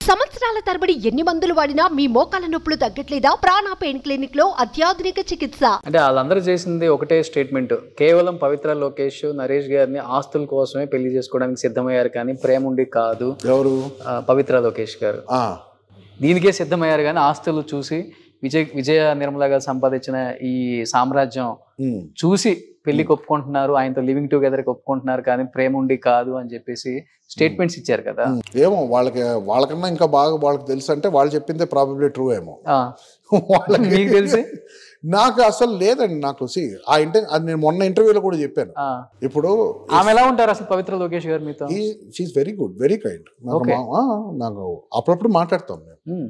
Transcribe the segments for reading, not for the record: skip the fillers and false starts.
సంవత్సరాల తరబడి ఎన్ని మందులు వాడినా మీ మోకాల నొప్పులు తగ్గట్లేదా? ప్రాణ పెయిన్ క్లినిక్ లో అత్యాధునిక చికిత్స. అంటే వాళ్ళందరూ చేసింది ఒకటే స్టేట్మెంట్, కేవలం పవిత్ర లోకేష్ నరేష్ గారిని ఆస్తుల కోసమే పెళ్లి చేసుకోవడానికి సిద్ధమయ్యారు కానీ ప్రేమ ఉండి కాదు. ఎవరు? పవిత్ర లోకేష్ గారు దీనికే సిద్ధమయ్యారు కానీ ఆస్తులు చూసి విజయ నిర్మల గారు సంపాదించిన ఈ సామ్రాజ్యం చూసి పెళ్లికి ఒప్పుకుంటున్నారు, ఆయనతో లివింగ్ టుగెదర్కి ఒప్పుకుంటున్నారు కానీ ప్రేమ ఉండి కాదు అని చెప్పేసి స్టేట్మెంట్స్ ఇచ్చారు కదా. ఏమో వాళ్ళకన్నా ఇంకా బాగా వాళ్ళకి తెలుసు అంటే వాళ్ళు చెప్పిందే ప్రాబబ్లీ ట్రూ ఏమో. వాళ్ళకి మీకు తెలిసి నాకు అసలు లేదండి. నాకు అది నేను మొన్న ఇంటర్వ్యూలో కూడా చెప్పాను. ఇప్పుడు ఆమె ఎలా ఉంటారు అసలు పవిత్ర లోకేష్ గారు మీతో? She's very good, very kind. నాకు అప్పుడప్పుడు మాట్లాడతాం మేము.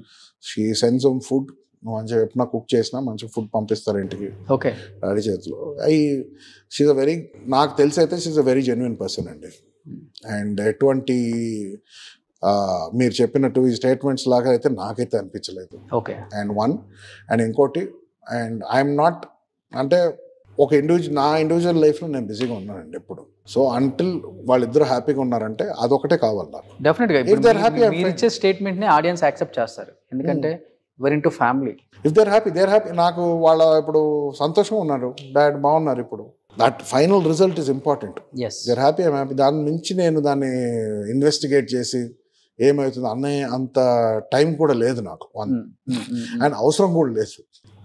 షీ సెండ్స్ హోమ్ ఫుడ్, మంచిగా ఎప్పుడన్నా కుక్ చేసినా మంచిగా ఫుడ్ పంపిస్తారు ఇంటికి డాడీ చేతిలో. షీఈ్ అ వెరీ, నాకు తెలిసి అయితే she's a very genuine person అండి. అండ్ ఎటువంటి మీరు చెప్పినట్టు ఈ స్టేట్మెంట్స్ లాగా అయితే నాకైతే అనిపించలేదు. అండ్ ఇంకోటి, అండ్ ఐఎమ్ నాట్ అంటే ఒక నా ఇండివిజువల్ లైఫ్లో నేను బిజీగా ఉన్నానండి ఎప్పుడు. సో అంటిల్ వాళ్ళిద్దరు హ్యాపీగా ఉన్నారంటే అదొకటే కావాలి నాకు. డెఫినెట్గా మీరు ఇచ్చే స్టేట్మెంట్ని ఆడియన్స్ యాక్సెప్ట్ చేస్తారు, ఎందుకంటే we're into family. If they're happy, నాకు వాళ్ళ ఇప్పుడు సంతోషంగా ఉన్నారు, డాడ్ బాగున్నారు. ఇప్పుడు that final result is important. they're happy, I'm happy. దాని నుంచి నేను దాన్ని ఇన్వెస్టిగేట్ చేసి ఏమవుతుంది అన్నయ్య అంత టైం కూడా లేదు నాకు, అండ్ అవసరం కూడా లేదు.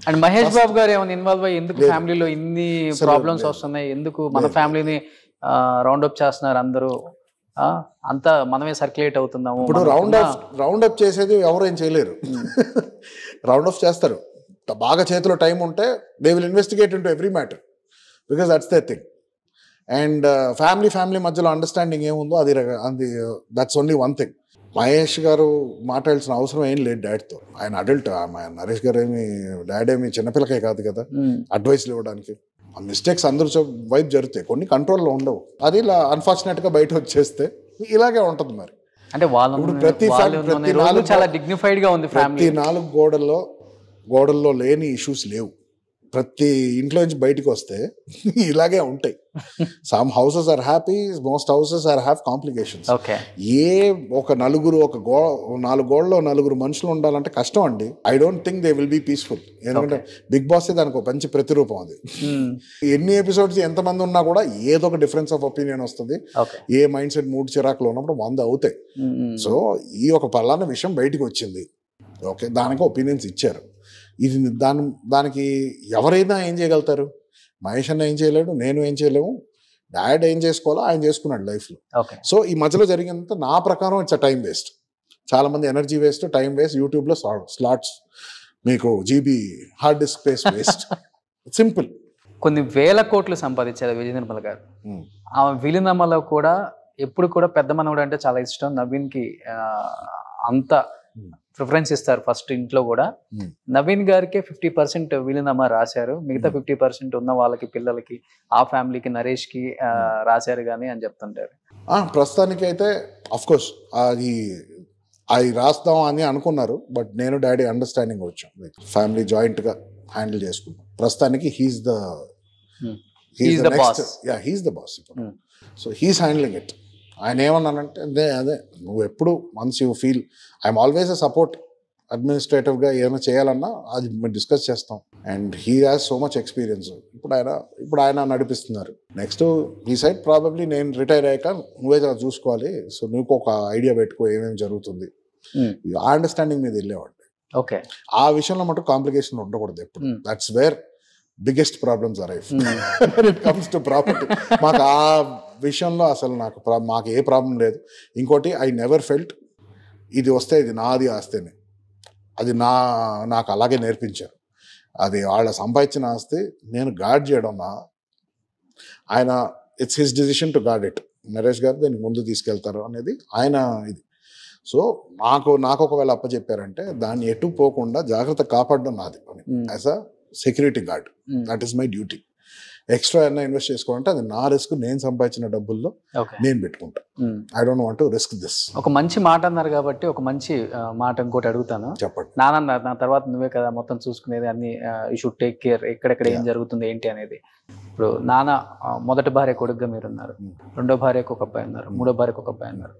అండ్ మహేష్ బాబు గారు ఏమైనా ఇన్వాల్వ్ అయ్యి ఎందుకు ఫ్యామిలీలో ఇన్ని ప్రాబ్లమ్స్ వస్తున్నాయి, ఎందుకు మన ఫ్యామిలీని రౌండ్ అప్ చేస్తున్నారు అందరూ, అంతా మనమే సర్క్యులేట్ అవుతున్నాము. ఇప్పుడు రౌండ్ అప్ చేసేది ఎవరు ఏం చేయలేరు. రౌండ్ అప్ చేస్తారు, బాగా చేతిలో టైం ఉంటే they will investigate into every matter, because that's the thing. And family మధ్యలో అండర్స్టాండింగ్ ఏముందో అది that's only one thing. Mahesh గారు మాట్లాడాల్సిన అవసరం ఏం లేదు డాడ్తో. ఆయన అడల్ట్. నరేష్ గారు డాడ్ ఏమి చిన్నపిల్లకే కాదు కదా అడ్వైస్లు ఇవ్వడానికి. ఆ మిస్టేక్స్ అందరూ వైపు జరుగుతాయి, కొన్ని కంట్రోల్లో ఉండవు. అది ఇలా అన్ఫార్చునేట్గా బయట వచ్చేస్తే ఇలాగే ఉంటుంది. మరి అంటే ప్రతి నాలుగు గోడల్లో లేని ఇష్యూస్ లేవు. ప్రతి ఇంట్లో నుంచి బయటకు వస్తే ఇలాగే ఉంటాయి. Some houses are happy, most houses are have complications. ఒక నాలుగు గోడలో నలుగురు మనుషులు ఉండాలంటే కష్టం అండి. I don't think they will be peaceful. ఎందుకంటే బిగ్ బాస్ దానికి ఒక మంచి ప్రతిరూపం అది. ఎన్ని ఎపిసోడ్స్ ఎంతమంది ఉన్నా కూడా ఏదో ఒక డిఫరెన్స్ ఆఫ్ ఒపీనియన్ వస్తుంది. ఏ మైండ్ సెట్ మూడు చిరాకులు ఉన్నప్పుడు 100 అవుతాయి. సో ఈ ఒక పలానా విషయం బయటకు వచ్చింది, ఓకే, దానికి ఒపీనియన్స్ ఇచ్చారు. ఇది దానికి ఎవరైనా ఏం చేయగలుగుతారు? మహేష్ అన్న ఏం చేయలేడు, నేను ఏం చేయలేము. డాడ్ ఏం చేసుకోవాలో ఆయన చేసుకున్నాడు లైఫ్లో. సో ఈ మధ్యలో జరిగినంత నా ప్రకారం ఇట్స్ అ టైం వేస్ట్. చాలా మంది ఎనర్జీ వేస్ట్, టైం వేస్ట్. యూట్యూబ్లో స్లాట్స్, మీకు GB hard disk space waste. Simple. కొన్ని వేల కోట్లు సంపాదించారు విజయ నిర్మల గారు. ఆ విలీనమ్మలో కూడా ఎప్పుడు కూడా పెద్ద మనవడు అంటే చాలా ఇష్టం. నవీన్కి అంత ప్రిఫరెన్స్ ఇస్తారు ఫస్ట్ ఇంట్లో కూడా. నవీన్ గారికి 50% విలీనమ్మ రాశారు, మిగతా 50% ఉన్న వాళ్ళకి, పిల్లలకి, ఆ ఫ్యామిలీకి, నరేష్ కి రాశారు కానీ అని చెప్తుంటారు. ప్రస్తుతానికి అయితే అఫ్ కోర్స్ అది రాస్తాం అని అనుకున్నారు, బట్ నేను డాడీ అండర్స్టాండింగ్ వచ్చాం. ఫ్యామిలీ జాయింట్ గా హ్యాండిల్ చేసుకున్నాం. ప్రస్తుతానికి he's the boss. So he's handling it. ఆయన ఏమన్నానంటే అదే నువ్వు ఎప్పుడు once you feel I'm always a support. అడ్మినిస్ట్రేటివ్గా ఏమైనా చేయాలన్నా అది మేము డిస్కస్ చేస్తాం. And he has so much experience. ఇప్పుడు ఆయన నడిపిస్తున్నారు. నెక్స్ట్ ఈ సైడ్ ప్రాబబ్లీ నేను రిటైర్ అయ్యాక నువ్వే చూసుకోవాలి. సో నువ్వు ఒక ఐడియా పెట్టుకో ఏమేమి జరుగుతుంది. ఆ అండర్స్టాండింగ్ మీద వెళ్ళేవాడి. ఓకే, ఆ విషయంలో మటు కాంప్లికేషన్ ఉండకూడదు ఎప్పుడు. That's where biggest problems arrive when it comes to property. మాకు ఆ విషయంలో అసలు మాకు ఏ ప్రాబ్లం లేదు. ఇంకోటి, ఐ నెవర్ ఫెల్ట్ ఇది వస్తే ఇది నాది ఆస్తేనే. అది నాకు అలాగే నేర్పించారు. అది వాళ్ళ సంపాదించిన ఆస్తి నేను గార్డ్ చేయడం ఆయన it's his decision to guard it. Naresh గారు దాన్ని ముందు తీసుకెళ్తారు అనేది ఆయన ఇది. సో నాకు ఒకవేళ అప్పచెప్పారంటే దాన్ని ఎటు పోకుండా జాగ్రత్త కాపాడడం నాది పని. As a security guard, that is my duty. Extra ఏమైనా ఇన్వెస్ట్ చేసుకోవాలంటే అది నా రిస్క్, నేను సంపాదించిన డబ్బుల్లో నేను పెట్టుకుంటా. I don't want to risk this. ఒక మంచి మాట అన్నారు కాబట్టి ఒక మంచి మాట ఇంకోటి అడుగుతాను. చెప్పండి. నా తర్వాత నువ్వే కదా మొత్తం చూసుకునేది, అన్ని యూ షుడ్ టేక్ కేర్, ఎక్కడెక్కడ ఏం జరుగుతుంది ఏంటి అనేది. ఇప్పుడు నాన్న మొదటి భార్య కొడుకుగా మీరున్నారు, రెండో భార్యకు ఒక అబ్బాయి ఉన్నారు, మూడో భార్యకు ఒక అబ్బాయి ఉన్నారు.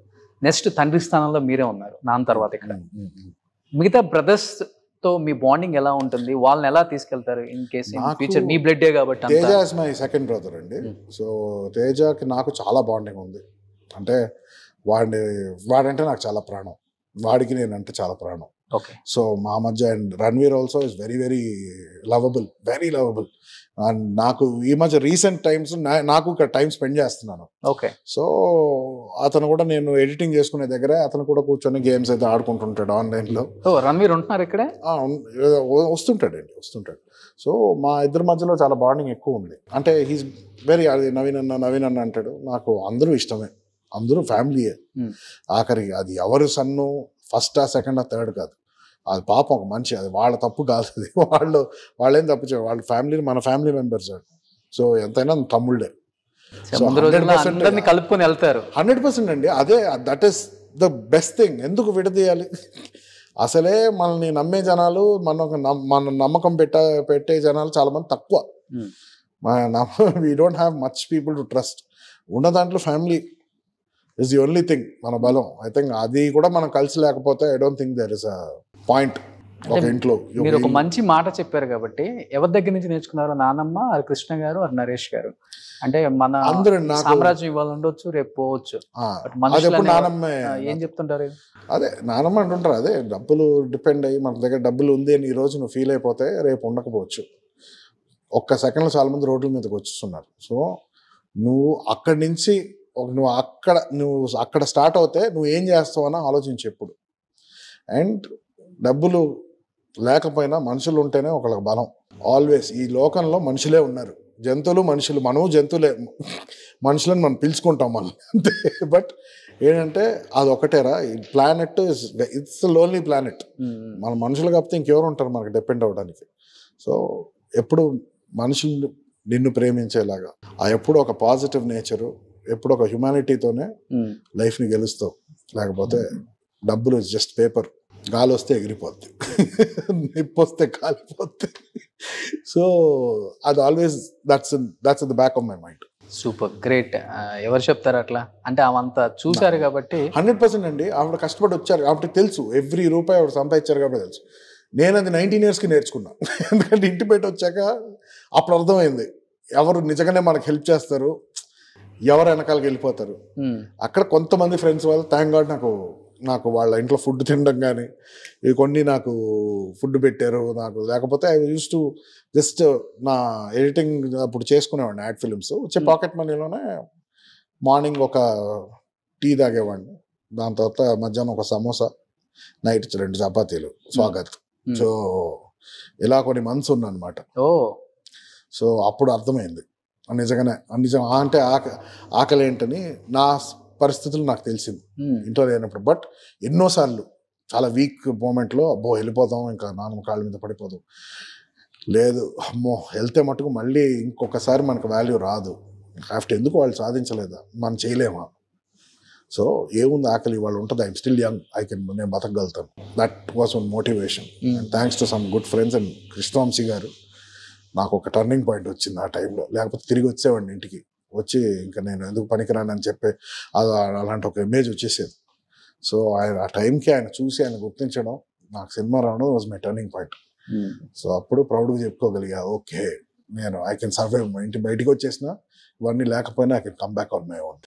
నెక్స్ట్ తండ్రి స్థానంలో మీరే ఉన్నారు నాన్న తర్వాత ఇక్కడ. మిగతా బ్రదర్స్ తో మీ బాండింగ్ ఎలా ఉంటుంది, వాళ్ళని ఎలా తీసుకెళ్తారు ఇన్ కేస్ ఫ్యూచర్? మీ బ్లడ్ కాబట్టి. Teja is my second brother అండి. సో తేజకి నాకు చాలా బాండింగ్ ఉంది. అంటే వాడంటే నాకు చాలా ప్రాణం, వాడికి నేనంటే చాలా ప్రాణం. ఓకే. సో మా మధ్య, and Ranveer also is very very lovable, very lovable. And నాకు ఈ మధ్య రీసెంట్ టైమ్స్ నాకు ఇక్కడ టైం స్పెండ్ చేస్తున్నాను. ఓకే. సో అతను కూడా, నేను ఎడిటింగ్ చేసుకునే దగ్గర అతను కూడా కూర్చొని గేమ్స్ అయితే ఆడుకుంటుంటాడు ఆన్లైన్లో. రణ్వీర్ ఉంటున్నారు ఇక్కడే? వస్తుంటాడు. సో మా ఇద్దరి మధ్యలో చాలా బాండింగ్ ఎక్కువ ఉంది. అంటే హీస్ వెరీ, అది నవీన్ అన్న అంటాడు. నాకు అందరూ ఇష్టమే, అందరూ ఫ్యామిలీయే. ఆఖరికి అది ఎవరు సన్ను ఫస్టా సెకండా థర్డ్ కాదు, అది పాపం ఒక మనిషి, అది వాళ్ళ తప్పు కాదు. అది వాళ్ళేం తప్పు చేయరు, వాళ్ళ ఫ్యామిలీ మన ఫ్యామిలీ మెంబర్స్. సో ఎంతైనా తమ్ముళ్ళే. కలుపుకొని వెళ్తారు 100% అండి. అదే, that is the best thing. ఎందుకు విడదీయాలి? అసలే మనల్ని నమ్మే జనాలు, మన నమ్మకం పెట్టే జనాలు చాలా మంది తక్కువ. We don't have much people to trust. ఉన్న దాంట్లో family is the only thing మన బలం. ఐ థింక్ అది కూడా మనం కలిసి లేకపోతే I don't think there is a point ఒక ఇంట్లో. మీరు ఒక మంచి మాట చెప్పారు కాబట్టి, ఎవరి దగ్గర నుంచి నేర్చుకున్నారు? నానమ్మ, కృష్ణ గారు, నరేష్ గారు. అంటే మన సామ్రాజ్యం ఇవాళ ఉండొచ్చు, రేపు పోవచ్చు. ఏం చెప్తుంటారు? అదే నానమ్మ అంటుంటారు. అదే డబ్బులు డిపెండ్ అయ్యి మన దగ్గర డబ్బులు ఉంది అని ఈ రోజు నువ్వు ఫీల్ అయిపోతే రేపు ఉండకపోవచ్చు. ఒక్క సెకండ్లో చాలా మంది రోడ్ల మీదకి వచ్చేస్తున్నారు. సో నువ్వు అక్కడి నుంచి నువ్వు అక్కడ స్టార్ట్ అవుతే నువ్వు ఏం చేస్తావు అని ఆలోచించి ఎప్పుడు. అండ్ డబ్బులు లేకపోయినా మనుషులు ఉంటేనే ఒకళ్ళకి బలం. ఆల్వేస్ ఈ లోకంలో మనుషులే ఉన్నారు, జంతువులు మనుషులు, మనము జంతువులే, మనుషులను మనం పిలుచుకుంటాం మనం అంతే. బట్ ఏంటంటే అది ఒకటేరా, ఈ ప్లానెట్ ఇట్స్ లోన్లీ ప్లానెట్. మన మనుషులు కాకపోతే ఇంకెవరు ఉంటారు మనకు డిపెండ్ అవ్వడానికి. సో ఎప్పుడు మనుషులు నిన్ను ప్రేమించేలాగా, ఎప్పుడు ఒక పాజిటివ్ నేచరు, ఎప్పుడు ఒక హ్యుమానిటీతోనే లైఫ్ని గెలుస్తావు. లేకపోతే డబ్బులు జస్ట్ పేపర్, గాలి వస్తే ఎగిరిపోద్ది, నిప్పు వస్తే కాలిపోద్ది. సో అది always that's the back of my mind. Super, great. ఎవరు చెప్తారు అట్లా? అంటే ఆమంతా చూశారు కాబట్టి. 100% అండి. ఆవిడ కష్టపడి వచ్చారు కాబట్టి తెలుసు, ఎవ్రీ రూపాయి ఆవిడ సంపాదించారు కాబట్టి తెలుసు. నేను అది 19 yearsకి నేర్చుకున్నా. ఎందుకంటే ఇంటి బయట వచ్చాక అప్పుడు అర్థమైంది ఎవరు నిజంగానే మనకు హెల్ప్ చేస్తారు, ఎవరు వెనకాలకి వెళ్ళిపోతారు. అక్కడ కొంతమంది ఫ్రెండ్స్ వాళ్ళు థ్యాంక్ గాడ్ నాకు వాళ్ళ ఇంట్లో ఫుడ్ తినడం కానీ ఇవి కొన్ని నాకు ఫుడ్ పెట్టారు నాకు. లేకపోతే ఐ యూస్ టు జస్ట్ నా ఎడిటింగ్ అప్పుడు చేసుకునేవాడిని యాడ్ ఫిలిమ్స్. వచ్చే పాకెట్ మనీలోనే మార్నింగ్ ఒక టీ తాగేవాడిని, దాని తర్వాత మధ్యాహ్నం ఒక సమోసా, నైట్ 2 చపాతీలు, స్వాగత్. సో ఇలా కొన్ని మంత్స్ ఉన్నానమాట. సో అప్పుడు అర్థమైంది నిజంగానే అంటే ఆకలి ఏంటని నా పరిస్థితులు నాకు తెలిసింది ఇంట్లో లేనప్పుడు. బట్ ఎన్నోసార్లు చాలా వీక్ మూమెంట్లో అబ్బో వెళ్ళిపోతాం, ఇంకా నాన్నమ్మ కాళ్ళ మీద పడిపోదాం, లేదు అమ్మో వెళ్తే మటుకు మళ్ళీ ఇంకొకసారి మనకు వాల్యూ రాదు, ఆఫ్టర్ ఎందుకు వాళ్ళు సాధించలేదా, మనం చేయలేమా. సో ఏముంది, ఆకలి వాళ్ళు ఉంటుంది, ఐఎమ్ స్టిల్ యంగ్, నేను బతకగలుగుతాను. That was one motivation. Thanks to some good friends. And Krishna Vamsi గారు నాకు ఒక టర్నింగ్ పాయింట్ వచ్చింది ఆ టైంలో. లేకపోతే తిరిగి వచ్చేవాడిని ఇంటికి, వచ్చి ఇంకా నేను ఎందుకు పనికిరానని చెప్పి అలాంటి ఒక ఇమేజ్ వచ్చేసేది. సో ఆ టైంకి ఆయన చూసి ఆయన గుర్తించడం, నాకు సినిమా రావడం was my turning point. So అప్పుడు ప్రౌడ్గా చెప్పుకోగలిగా, ఓకే నేను ఐ కెన్ సర్వైవ్. ఇంటి బయటికి వచ్చేసిన ఇవన్నీ లేకపోయినా I can come back on my own.